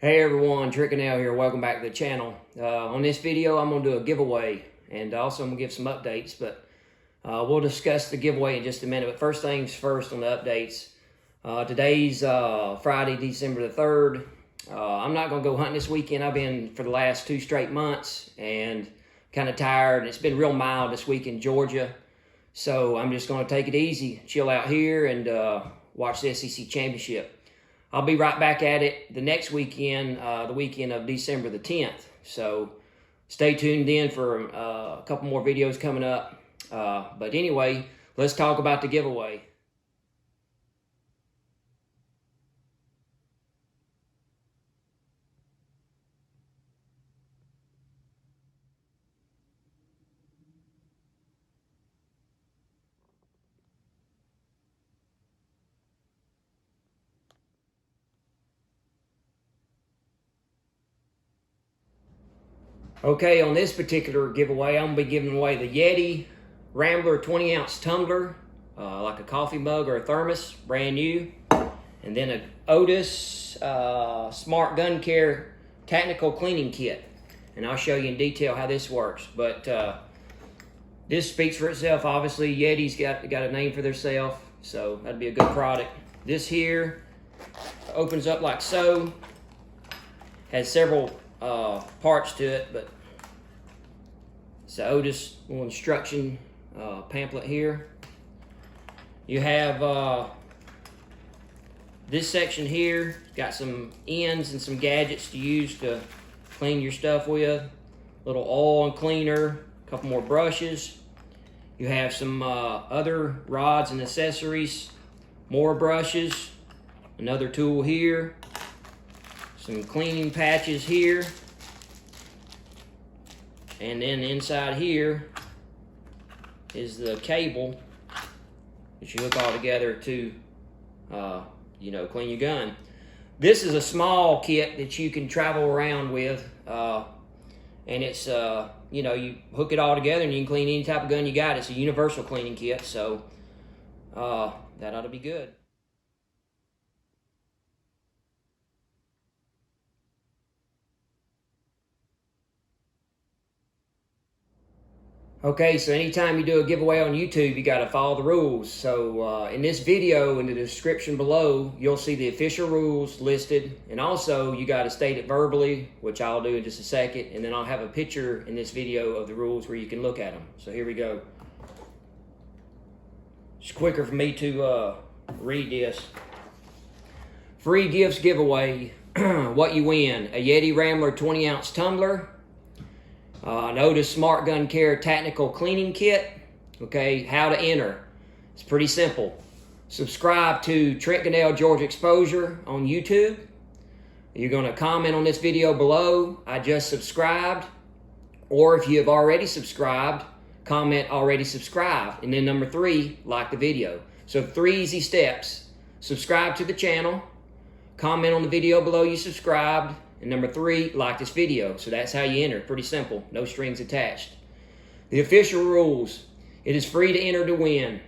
Hey everyone, tunnell here. Welcome back to the channel. On this video, I'm going to do a giveaway, and also I'm going to give some updates, but we'll discuss the giveaway in just a minute. But first things first on the updates. Today's Friday, December the 3rd. I'm not going to go hunting this weekend. I've been for the last 2 straight months and kind of tired. It's been real mild this week in Georgia, so I'm just going to take it easy, chill out here, and watch the SEC Championship. I'll be right back at it the next weekend, the weekend of December the 10th. So stay tuned in for a couple more videos coming up. But anyway, let's talk about the giveaway. Okay, on this particular giveaway, I'm going to be giving away the Yeti Rambler 20oz Tumbler, like a coffee mug or a thermos, brand new. And then an Otis Smart Gun Care Technical Cleaning Kit. And I'll show you in detail how this works. But this speaks for itself. Obviously, Yeti's got a name for themselves, so that'd be a good product. This here opens up like so. Has several parts to it, but it's the Otis little instruction pamphlet here. You have this section here, got some ends and some gadgets to use to clean your stuff with. Little oil and cleaner, a couple more brushes. You have some other rods and accessories, more brushes, another tool here, some cleaning patches here, and then inside here is the cable that you hook all together to clean your gun. This is a small kit that you can travel around with, and it's you hook it all together and you can clean any type of gun you got. It's a universal cleaning kit, so that ought to be good. Okay, so anytime you do a giveaway on YouTube, you got to follow the rules. So in this video, in the description below, you'll see the official rules listed. And also, you got to state it verbally, which I'll do in just a second. And then I'll have a picture in this video of the rules where you can look at them. So here we go. It's quicker for me to read this. Free gifts giveaway. What you win: a Yeti Rambler 20oz Tumbler, an Otis Smart Gun Care Technical Cleaning Kit. Okay, how to enter. It's pretty simple. Subscribe to Tunnell Georgia Exposure on YouTube. You're going to comment on this video below, "I just subscribed." Or if you have already subscribed, comment "already subscribed." And then number 3, like the video. So 3 easy steps. Subscribe to the channel, comment on the video below you subscribed, and number 3, like this video. So that's how you enter. Pretty simple. No strings attached. The official rules. It is free to enter to win.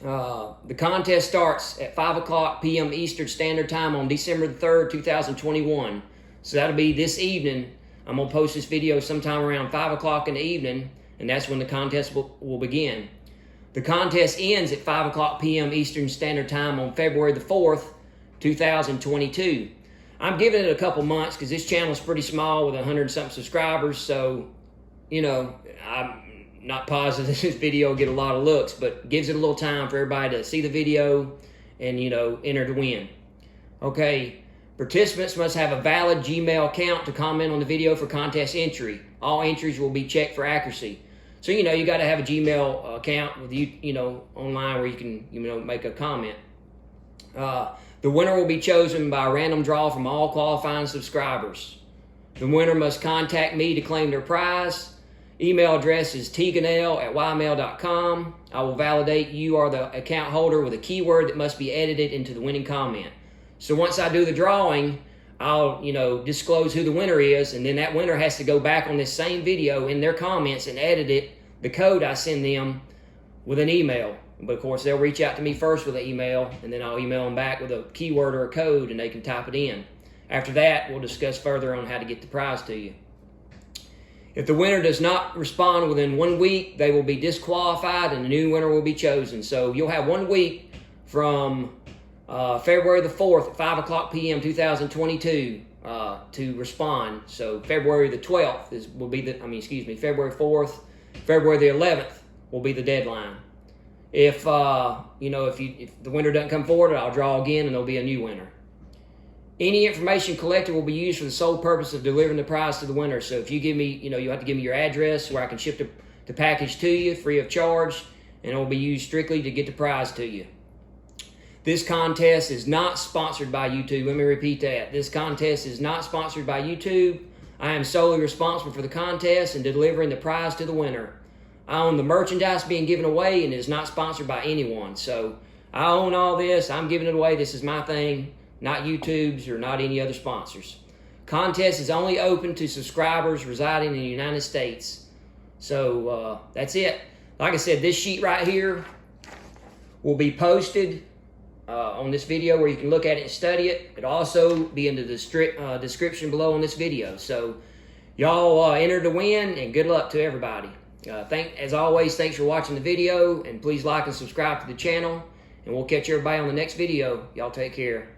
The contest starts at 5 p.m. Eastern Standard Time on December the 3rd, 2021. So that'll be this evening. I'm going to post this video sometime around 5 o'clock in the evening, and that's when the contest will begin. The contest ends at 5 p.m. Eastern Standard Time on February the 4th, 2022. I'm giving it a couple months because this channel is pretty small with 100-something subscribers, so, I'm not positive this video will get a lot of looks, but gives it a little time for everybody to see the video and, enter to win. Okay, participants must have a valid Gmail account to comment on the video for contest entry. All entries will be checked for accuracy. So, you got to have a Gmail account with online where you can, make a comment. The winner will be chosen by a random draw from all qualifying subscribers. The winner must contact me to claim their prize. Email address is tgunnell@ymail.com. I will validate you are the account holder with a keyword that must be edited into the winning comment. So once I do the drawing, I'll, disclose who the winner is, and then that winner has to go back on this same video in their comments and edit the code I send them with an email. But of course, they'll reach out to me first with an email, and then I'll email them back with a keyword or a code, and they can type it in. After that, we'll discuss further on how to get the prize to you. If the winner does not respond within 1 week, they will be disqualified and a new winner will be chosen. So you'll have 1 week from February the 4th at 5 o'clock p.m. 2022 to respond. So February the 12th will be February 4th, February the 11th will be the deadline. If if the winner doesn't come forward, I'll draw again and there'll be a new winner. Any information collected will be used for the sole purpose of delivering the prize to the winner. So if you give me, you have to give me your address where I can ship the package to you free of charge, and it will be used strictly to get the prize to you. This contest is not sponsored by YouTube. Let me repeat that. This contest is not sponsored by YouTube. I am solely responsible for the contest and delivering the prize to the winner. I own the merchandise being given away and it is not sponsored by anyone. So I own all this. I'm giving it away. This is my thing. Not YouTube's or not any other sponsors. Contest is only open to subscribers residing in the United States. So that's it. Like I said, this sheet right here will be posted on this video where you can look at it and study it. It'll also be in the description below on this video. So y'all enter to win, and good luck to everybody. As always, thanks for watching the video, and please like and subscribe to the channel, and we'll catch everybody on the next video. Y'all take care.